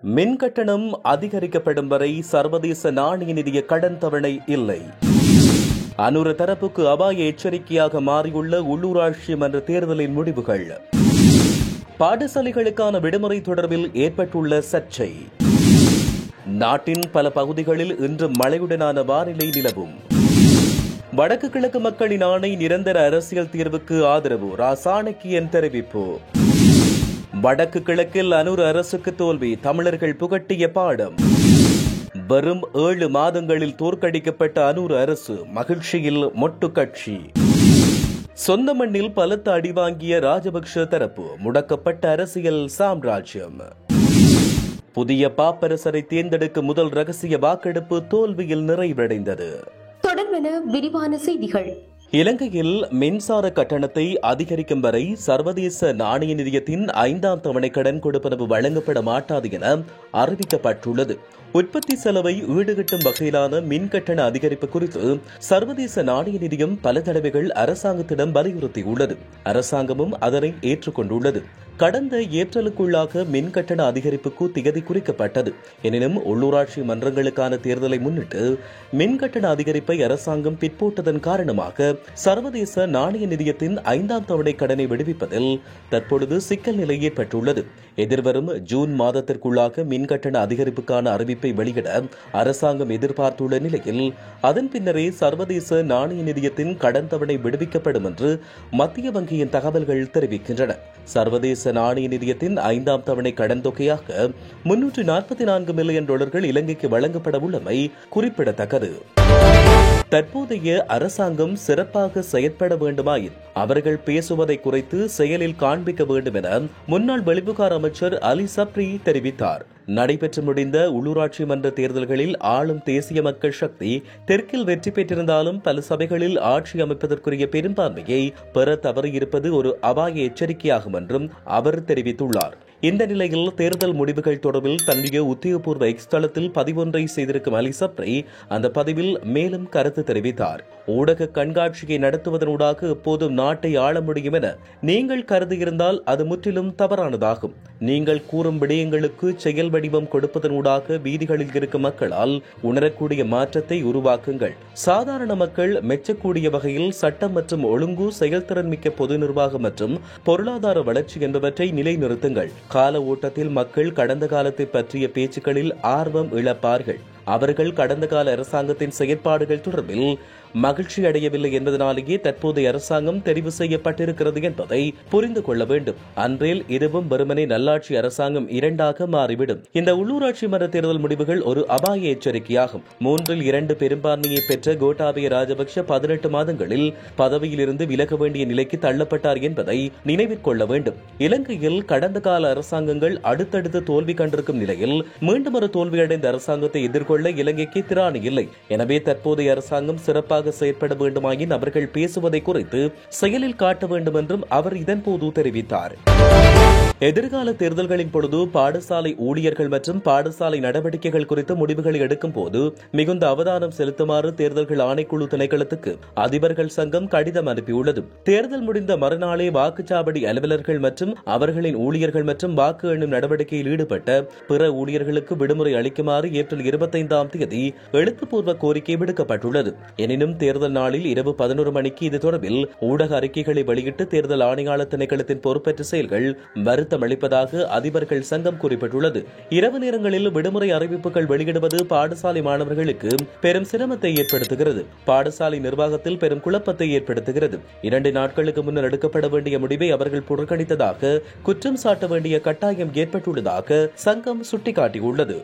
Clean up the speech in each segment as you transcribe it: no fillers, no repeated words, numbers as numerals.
மின் கட்டணம் அதிகரிக்கப்படும் வரை சர்வதேச நாணய நிதிய கடன் தவணை இல்லை. அனுர தரப்புக்கு அபாய எச்சரிக்கையாக மாறியுள்ள உள்ளூராட்சி மன்ற தேர்தலின் முடிவுகள். பாடசாலைகளுக்கான விடுமுறை தொடர்பில் ஏற்பட்டுள்ள சர்ச்சை. நாட்டின் பல பகுதிகளில் இன்று மழையுடனான வானிலை நிலவும். வடக்கு கிழக்கு மக்களின் ஆணை நிரந்தர அரசியல் தீர்வுக்கு ஆதரவு ராசாணக்கியன் தெரிவிப்பு. வடக்கு கிழக்கில் அனுர அரசுக்கு தோல்வி, தமிழர்கள் புகட்டிய பாடம். வெறும் 7 மாதங்களில் தோற்கடிக்கப்பட்ட அனுர அரசு, மகிழ்ச்சியில் மொட்டு கட்சி. சொந்த மண்ணில் பலத்த அடி வாங்கிய ராஜபக்ஷ தரப்பு, முடக்கப்பட்ட அரசியல் சாம்ராஜ்யம். புதிய பாப்பரசரை தேர்ந்தெடுக்கும் முதல் ரகசிய வாக்கெடுப்பு தோல்வியில் நிறைவடைந்தது. தொடர்பென விரிவான செய்திகள். இலங்கையில் மின்சார கட்டணத்தை அதிகரிக்கும் வரை சர்வதேச நாணய நிதியத்தின் 5ஆம் தவணை கடன் கொடுப்பனவு வழங்கப்பட மாட்டாது என அறிவிக்கப்பட்டுள்ளது. உற்பத்தி செலவை ஈடுகட்டும் வகையிலான மின் கட்டண அதிகரிப்பு குறித்து சர்வதேச நாணய நிதியம் பல தடவைகள் அரசாங்கத்திடம் வலியுறுத்தியுள்ளது. அரசாங்கமும் அதனை ஏற்றுக்கொண்டுள்ளது. கடந்த ஏப்ரலுக்குள்ளாக மின் கட்டண அதிகரிப்புக்கு திகதி குறிக்கப்பட்டது. எனினும் உள்ளூராட்சி மன்றங்களுக்கான தேர்தலை முன்னிட்டு மின் கட்டண அதிகரிப்பை அரசாங்கம் பிற்போட்டதன் காரணமாக சர்வதேச நாணய நிதியத்தின் 5ஆம் தவணை கடனை விடுவிப்பதில் தற்பொழுது சிக்கல் நிலை ஏற்பட்டுள்ளது. எதிர்வரும் ஜூன் மாதத்திற்குள்ளாக மின் கட்டண அதிகரிப்புக்கான அறிவிப்பை வெளியிட அரசாங்கம் எதிர்பார்த்துள்ள நிலையில் அதன் பின்னரே சர்வதேச நாணய நிதியத்தின் கடன் தவணை விடுவிக்கப்படும் என்று மத்திய வங்கியின் தகவல்கள் தெரிவிக்கின்றன. சர்வதேச நாணய நிதியத்தின் 5ஆம் தவணை கடன் தொகையாக $344 மில்லியன் இலங்கைக்கு வழங்கப்பட உள்ளமை குறிப்பிடத்தக்கது. தற்போதைய அரசாங்கம் சிறப்பாக செயற்பட வேண்டுமாயின் அவர்கள் பேசுவதை குறைத்து செயலில் காண்பிக்க வேண்டும் என முன்னாள் வெளிவிவகார அமைச்சர் அலி சப்ரி தெரிவித்தார். நடைபெற்று முடிந்த உள்ளூராட்சி மன்ற தேர்தல்களில் ஆளும் தேசிய மக்கள் சக்தி தெற்கில் வெற்றி பெற்றிருந்தாலும் பல சபைகளில் ஆட்சி அமைப்பதற்குரிய பெரும்பான்மையை பெற தவறியிருப்பது ஒரு அபாய எச்சரிக்கையாகும் என்றும் அவர் தெரிவித்துள்ளார். இந்த நிலையில் தேர்தல் முடிவுகள் தொடர்பில் தன்னுடைய உத்தியோகபூர்வ எக்ஸ் தளத்தில் பதிவொன்றை செய்திருக்கும் அலி சப்ரி அந்த பதிவில் மேலும் கருத்து தெரிவித்தார். ஊடக கண்காட்சியை நடத்துவதனூடாக எப்போதும் நாட்டை ஆள முடியும் என நீங்கள் கருதியிருந்தால் அது முற்றிலும் தவறானதாகும். நீங்கள் கூறும் விடயங்களுக்கு செயல் வடிவம் கொடுப்பதனூடாக வீதிகளில் இருக்கும் மக்களால் உணரக்கூடிய மாற்றத்தை உருவாக்குங்கள். சாதாரண மக்கள் மெச்சக்கூடிய வகையில் சட்டம் மற்றும் ஒழுங்கு, செயல்திறன் மிக்க பொது நிர்வாகம் மற்றும் பொருளாதார வளர்ச்சி என்பவற்றை நிலைநிறுத்துங்கள். கால ஓட்டத்தில் மக்கள் கடந்த காலத்தை பற்றிய பேச்சுக்களில் ஆர்வம் இழப்பார்கள். அவர்கள் கடந்த கால அரசாங்கத்தின் செயற்பாடுகள் தொடர்பில் மகிழ்ச்சி அடையவில்லை என்பதனாலேயே தற்போதைய அரசாங்கம் தெரிவு செய்யப்பட்டிருக்கிறது என்பதை புரிந்து கொள்ள வேண்டும். அன்றில் இதுவும் வெறுமனே நல்லாட்சி அரசாங்கம் 2ஆக மாறிவிடும். இந்த உள்ளூராட்சி மன்ற தேர்தல் முடிவுகள் ஒரு அபாய எச்சரிக்கையாகும். 3/2 பெரும்பான்மையை பெற்ற கோட்டாபய ராஜபக்ஷ 18 மாதங்களில் பதவியிலிருந்து விலக வேண்டிய நிலைக்கு தள்ளப்பட்டார் என்பதை நினைவிற்கொள்ள வேண்டும். இலங்கையில் கடந்த கால அரசாங்கங்கள் அடுத்தடுத்து தோல்வி கண்டிருக்கும் நிலையில் மீண்டும் ஒரு தோல்வியடைந்த அரசாங்கத்தை எதிர்கொள்ள இலங்கைக்கு திராணி இல்லை. எனவே தற்போதைய அரசாங்கம் சிறப்பாக செயற்பட வேண்டுமாயின் அவர்கள் பேசுவதை குறித்து செயலில் காட்ட வேண்டும் என்றும் அவர் இதன்போது தெரிவித்தார். எதிர்கால தேர்தல்களின் பொழுது பாடசாலை ஊழியர்கள் மற்றும் பாடசாலை நடவடிக்கைகள் குறித்து முடிவுகளை எடுக்கும் போது மிகுந்த அவதானம் செலுத்துமாறு தேர்தல்கள் ஆணைக்குழு திணைக்களத்துக்கு அதிபர்கள் சங்கம் கடிதம் அனுப்பியுள்ளது. தேர்தல் முடிந்த மறுநாளே வாக்குச்சாவடி அலுவலர்கள் மற்றும் அவர்களின் ஊழியர்கள் மற்றும் வாக்கு எண்ணும் நடவடிக்கையில் ஈடுபட்ட பிற ஊழியர்களுக்கு விடுமுறை அளிக்குமாறு ஏப்ரல் 25ஆம் தேதி எழுத்துப்பூர்வ கோரிக்கை விடுக்கப்பட்டுள்ளது. எனினும் தேர்தல் நாளில் இரவு 11 மணிக்கு இது தொடர்பில் ஊடக அறிக்கைகளை வெளியிட்டு தேர்தல் ஆணையாளர் திணைக்களத்தின் பொறுப்பேற்ற செயல்கள் வருத்தம் அளிப்பதாக அதிபர்கள் சங்கம் குறிப்பிட்டுள்ளது. இரவு நேரங்களில் விடுமுறை அறிவிப்புகள் வெளியிடுவது பாடசாலை மாணவர்களுக்கு பெரும் சிரமத்தை ஏற்படுத்துகிறது. பாடசாலை நிர்வாகத்தில் பெரும் குழப்பத்தை ஏற்படுத்துகிறது. 2 நாட்களுக்கு முன்னர் எடுக்கப்பட வேண்டிய முடிவை அவர்கள் புறக்கணித்ததாக குற்றம் சாட்ட வேண்டிய கட்டாயம் ஏற்பட்டுள்ளதாக சங்கம் சுட்டிக்காட்டியுள்ளது.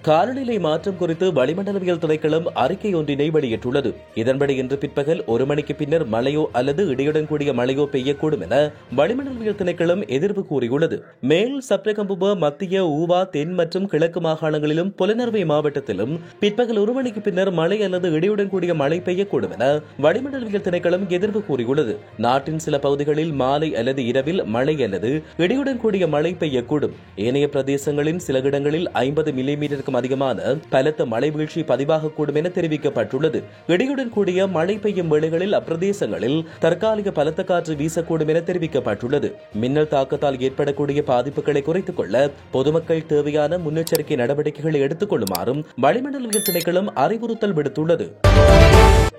காலநிலை மாற்றம் குறித்து வளிமண்டலவியல் திணைக்களம் அறிக்கை ஒன்றினை வெளியிட்டுள்ளது. இதன்படி இன்று பிற்பகல் 1 மணிக்கு பின்னர் மழையோ அல்லது இடியுடன் கூடிய மழையோ பெய்யக்கூடும் என வளிமண்டலவியல் திணைக்களம் எதிர்ப்பு கூறியுள்ளது. மேல் சப்ரகம்புவ, மத்திய, ஊவா, தென் மற்றும் கிழக்கு மாகாணங்களிலும் புலனறுவை மாவட்டத்திலும் பிற்பகல் 1 மணிக்கு பின்னர் மழை அல்லது இடியுடன் கூடிய மழை பெய்யக்கூடும் என வளிமண்டலவியல் திணைக்களம் எதிர்ப்பு கூறியுள்ளது. நாட்டின் சில பகுதிகளில் மாலை அல்லது இரவில் மழை அல்லது இடியுடன் கூடிய மழை பெய்யக்கூடும். ஏனைய பிரதேசங்களின் சில இடங்களில் 50 மில்லிமீட்டருக்கு மில்லிமீட்டருக்கும் அதிகமான பலத்த மழை வீழ்ச்சி பதிவாகக்கூடும் என தெரிவிக்கப்பட்டுள்ளது. இடியுடன் கூடிய மழை பெய்யும் வேளைகளில் அப்பிரதேசங்களில் தற்காலிக பலத்த காற்று வீசக்கூடும் என தெரிவிக்கப்பட்டுள்ளது. மின்னல் தாக்கத்தால் ஏற்படக்கூடிய பாதிப்புகளை குறைத்துக் கொள்ள பொதுமக்கள் தேவையான முன்னெச்சரிக்கை நடவடிக்கைகளை எடுத்துக் கொள்ளுமாறும் வளிமண்டலவியல் திணைக்களம் அறிவுறுத்தல் விடுத்துள்ளது.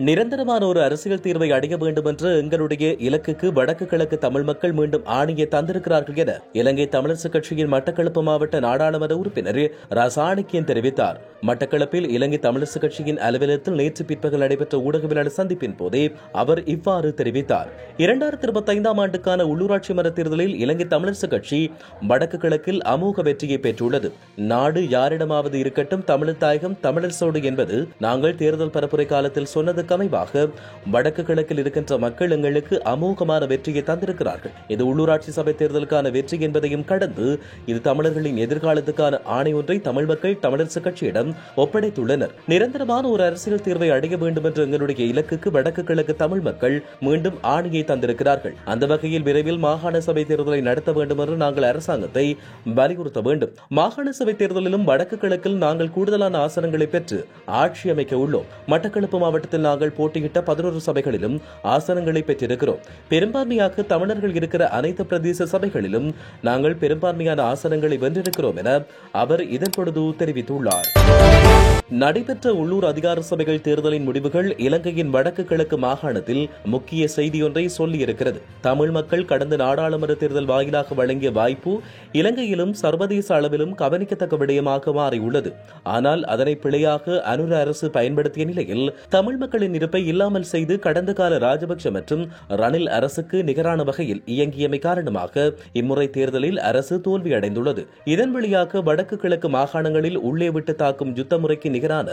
நிரந்தரமான ஒரு அரசியல் தீர்வை அடைய வேண்டும் என்ற எங்களுடைய இலக்குக்கு வடக்கு கிழக்கு தமிழ் மக்கள் மீண்டும் ஆணையை தந்திருக்கிறார்கள் என இலங்கை தமிழரசு கட்சியின் மட்டக்களப்பு மாவட்ட நாடாளுமன்ற உறுப்பினர் ரசாணிக்கியன் தெரிவித்தார். மட்டக்களப்பில் இலங்கை தமிழரசு கட்சியின் அலுவலகத்தில் நேற்று பிற்பகல் நடைபெற்ற ஊடகவியலாளர் சந்திப்பின் போதே அவர் இவ்வாறு தெரிவித்தார். 2025 ஆண்டுக்கான உள்ளூராட்சி மன்ற தேர்தலில் இலங்கை தமிழரசு கட்சி வடக்கு கிழக்கில் அமோக வெற்றியை பெற்றுள்ளது. நாடு யாரிடமாவது இருக்கட்டும், தமிழர் தாயகம் தமிழரசோடு என்பது நாங்கள் தேர்தல் பரப்புரை காலத்தில் சொன்னதுக்கு அமைவாக வடக்கு கிழக்கில் இருக்கின்ற மக்கள் எங்களுக்கு அமோகமான வெற்றியை தந்திருக்கிறார்கள். இது உள்ளூராட்சி சபை தேர்தலுக்கான வெற்றி என்பதையும் கடந்து இது தமிழர்களின் எதிர்காலத்துக்கான ஆணை ஒன்றை தமிழ் மக்கள் தமிழரசு கட்சியிடம் ஒப்படைத்துள்ளனர். நிரந்தரமான ஒரு அரசியல் தீர்வை அடைய வேண்டும் என்ற எங்களுடைய இலக்குக்கு வடக்கு கிழக்கு தமிழ் மக்கள் மீண்டும் ஆணையை தந்திருக்கிறார்கள். அந்த வகையில் விரைவில் மாகாண சபை தேர்தலை நடத்த வேண்டும் என்று நாங்கள் அரசாங்கத்தை வலியுறுத்த வேண்டும். மாகாண சபை தேர்தலிலும் வடக்கு கிழக்கில் நாங்கள் கூடுதலான ஆசனங்களை பெற்று ஆட்சி அமைக்க உள்ளோம். மட்டக்களப்பு மாவட்டத்தில் நாங்கள் போட்டியிட்ட 11 சபைகளிலும் ஆசனங்களை பெற்றிருக்கிறோம். பெரும்பான்மையாக தமிழர்கள் இருக்கிற அனைத்து பிரதேச சபைகளிலும் நாங்கள் பெரும்பான்மையான ஆசனங்களை வென்றிருக்கிறோம் என அவர் இதன் பொழுது தெரிவித்துள்ளார். நடைபெற்ற உள்ளூர் அதிகார சபைகள் தேர்தலின் முடிவுகள் இலங்கையின் வடக்கு கிழக்கு மாகாணத்தில் முக்கிய செய்தியொன்றை சொல்லியிருக்கிறது. தமிழ் மக்கள் கடந்த நாடாளுமன்ற தேர்தல் வாயிலாக வழங்கிய வாய்ப்பு இலங்கையிலும் சர்வதேச அளவிலும் கவனிக்கத்தக்க விடயமாக மாறியுள்ளது. ஆனால் அதனை பிழையாக அனுர அரசு பயன்படுத்திய நிலையில் தமிழ் மக்களின் இருப்பை இல்லாமல் செய்து கடந்த கால ராஜபக்ஷ மற்றும் ரணில் அரசுக்கு நிகரான வகையில் இயங்கியமை காரணமாக இம்முறை தேர்தலில் அரசு தோல்வியடைந்துள்ளது. இதன் வழியாக வடக்கு கிழக்கு மாகாணங்களில் உள்ளே விட்டு தாக்கும் யுத்த முறைக்கு நிகரான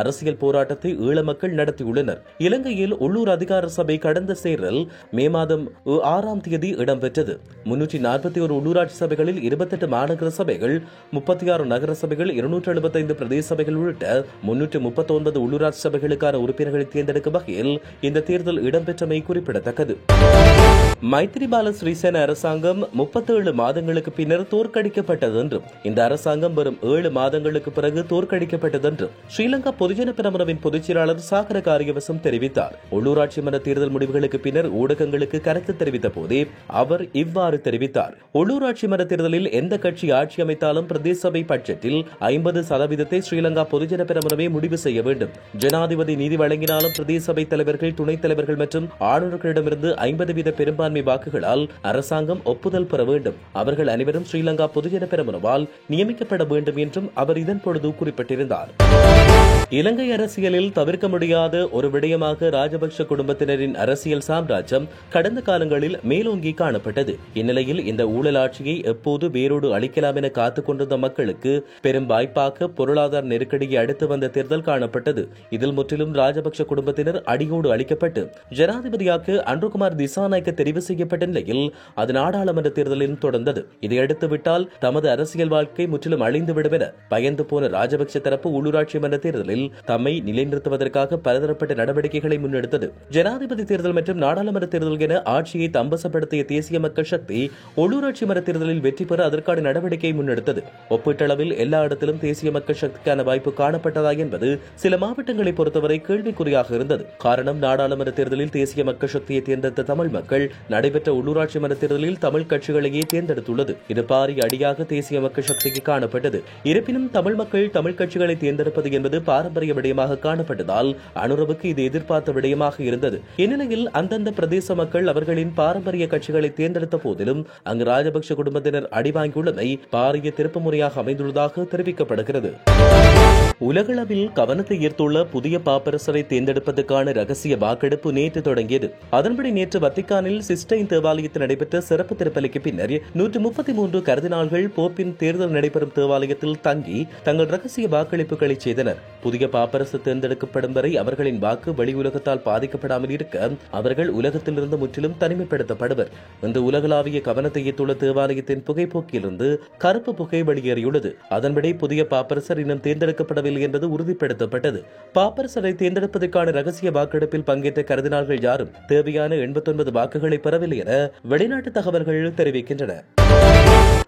அரசியல் போராட்டத்தை ஈழ மக்கள் நடத்தியுள்ளனர். இலங்கையில் உள்ளூர் அதிகார சபை கடந்த தேர்தல் மே மாதம் 6ஆம் தேதி இடம்பெற்றது. 341 உள்ளூராட்சி சபைகளில் 28 மாநகர சபைகள், 36 நகர சபைகள், 275 பிரதேச சபைகள் உள்ளிட்ட 339 உள்ளூராட்சி சபைகளுக்கான உறுப்பினர்களை தேர்ந்தெடுக்கும் வகையில் இந்த தேர்தல் இடம்பெற்றமை குறிப்பிடத்தக்கது. மைத்ரிபால சிறிசேன அரசாங்கம் 37 மாதங்களுக்கு பின்னர் தோற்கடிக்கப்பட்டது என்றும் இந்த அரசாங்கம் வரும் 7 மாதங்களுக்கு பிறகு தோற்கடிக்கப்பட்டது என்றும் ஸ்ரீலங்கா பொதுஜன பெரமுனவின் பொதுச் செயலாளர் சாகர காரியவசம் தெரிவித்தார். உள்ளூராட்சி மன்ற தேர்தல் முடிவுகளுக்கு பின்னர் ஊடகங்களுக்கு கருத்து தெரிவித்த போதே அவர் இவ்வாறு தெரிவித்தார். உள்ளூராட்சி மன்ற தேர்தலில் எந்த கட்சி ஆட்சி அமைத்தாலும் பிரதேச சபை பட்ஜெட்டில் 50% ஸ்ரீலங்கா பொதுஜன பெரமுனவே முடிவு செய்ய வேண்டும். ஜனாதிபதி நீதி வழங்கினாலும் பிரதேச சபை தலைவர்கள், துணைத் தலைவர்கள் மற்றும் ஆளுநர்களிடமிருந்து 50% பெரும்பான்மை வாக்குகளால் அரசாங்கம் ஒப்புதல் பெற வேண்டும். அவர்கள் அனைவரும் ஸ்ரீலங்கா பொதுஜன பெரமுனவால் நியமிக்கப்பட வேண்டும் என்றும் அவர் இதன் பொழுது குறிப்பிட்டிருந்தார். இலங்கை அரசியலில் தவிர்க்க முடியாத ஒரு விடயமாக ராஜபக்ஷ குடும்பத்தினரின் அரசியல் சாம்ராஜ்யம் கடந்த காலங்களில் மேலோங்கி காணப்பட்டது. இந்நிலையில் இந்த ஊழல் ஆட்சியை எப்போது வேரோடு அளிக்கலாம் என காத்துக் கொண்டிருந்த மக்களுக்கு பெரும் வாய்ப்பாக பொருளாதார நெருக்கடியை அடுத்து வந்த தேர்தல் காணப்பட்டது. இதில் முற்றிலும் ராஜபக்ஷ குடும்பத்தினர் அடியோடு அளிக்கப்பட்டு ஜனாதிபதியாக அன்ருகுமார் திசாநாயக்க தெரிவு செய்யப்பட்ட நிலையில் அது நாடாளுமன்ற தேர்தலில் தொடர்ந்தது. இதையடுத்து விட்டால் தமது அரசியல் வாழ்க்கை முற்றிலும் அழிந்துவிடும் என பயந்து போன ராஜபக்ஷ தரப்பு உள்ளூராட்சி மன்ற தேர்தலில் தம்மை நிலைநிறுத்துவதற்காக பலதரப்பட்ட நடவடிக்கைகளை முன்னெடுத்தது. ஜனாதிபதி தேர்தல் மற்றும் நாடாளுமன்ற தேர்தல் என ஆட்சியை தம்பசப்படுத்திய தேசிய மக்கள் சக்தி உள்ளூராட்சி மன்ற தேர்தலில் வெற்றி பெற அதற்கான நடவடிக்கையை முன்னெடுத்தது. ஒப்பீட்டளவில் எல்லா இடத்திலும் தேசிய மக்கள் சக்திக்கான வாய்ப்பு காணப்பட்டதா என்பது சில மாவட்டங்களை பொறுத்தவரை கேள்விக்குறியாக இருந்தது. காரணம், நாடாளுமன்ற தேர்தலில் தேசிய மக்கள் சக்தியை தேர்ந்தெடுத்த தமிழ் மக்கள் நடைபெற்ற உள்ளூராட்சி மன்ற தேர்தலில் தமிழ் கட்சிகளையே தேர்ந்தெடுத்துள்ளது. இது பாரிய அடியாக தேசிய மக்கள் சக்திக்கு காணப்பட்டது. இருப்பினும் தமிழ் மக்கள் தமிழ் கட்சிகளை தேர்ந்தெடுப்பது என்பது பாரம்பரிய விடயமாக காணப்பட்டதால் அனுரவுக்கு இது எதிர்பார்த்த விடயமாக இருந்தது. இந்நிலையில் அந்தந்த பிரதேச மக்கள் அவர்களின் பாரம்பரிய கட்சிகளை தேர்ந்தெடுத்த போதிலும் அங்கு ராஜபக்ஷ குடும்பத்தினர் அடிவாங்கியுள்ளமை பாரிய திருப்பு முறையாக அமைந்துள்ளதாக தெரிவிக்கப்படுகிறது. உலகளவில் கவனத்தை ஈர்த்துள்ள புதிய பாப்பரசரை தேர்ந்தெடுப்பதற்கான ரகசிய வாக்கெடுப்பு நேற்று தொடங்கியது. அதன்படி நேற்று வத்திக்கானில் சிஸ்டைன் தேவாலயத்தில் நடைபெற்ற சிறப்பு திருப்பலிக்கு பின்னர் 133 கர்தினால்கள் போப்பின் தேர்தல் நடைபெறும் தேவாலயத்தில் தங்கி தங்கள் ரகசிய வாக்களிப்புகளை செய்தனர். புதிய பாப்பரசு தேர்ந்தெடுக்கப்படும் வரை அவர்களின் வாக்கு வெளி உலகத்தால் பாதிக்கப்படாமல் இருக்க அவர்கள் உலகத்திலிருந்து முற்றிலும் தனிமைப்படுத்தப்படுவர். இன்று உலகளாவிய கவனத்தை ஈர்த்துள்ள தேவாலயத்தின் புகைப்போக்கிலிருந்து கருப்பு புகை வெளியேறியுள்ளது. அதன்படி புதிய பாப்பரசர் இன்னும் தேர்ந்தெடுக்கப்படவில்லை என்பது உறுதிப்படுத்தப்பட்டது. பாப்பரசரை தேர்ந்தெடுப்பதற்கான ரகசிய வாக்கெடுப்பில் பங்கேற்ற கர்தினால்கள் யாரும் தேவையான 89 வாக்குகளை பெறவில்லை என வெளிநாட்டு தகவல்கள் தெரிவிக்கின்றன.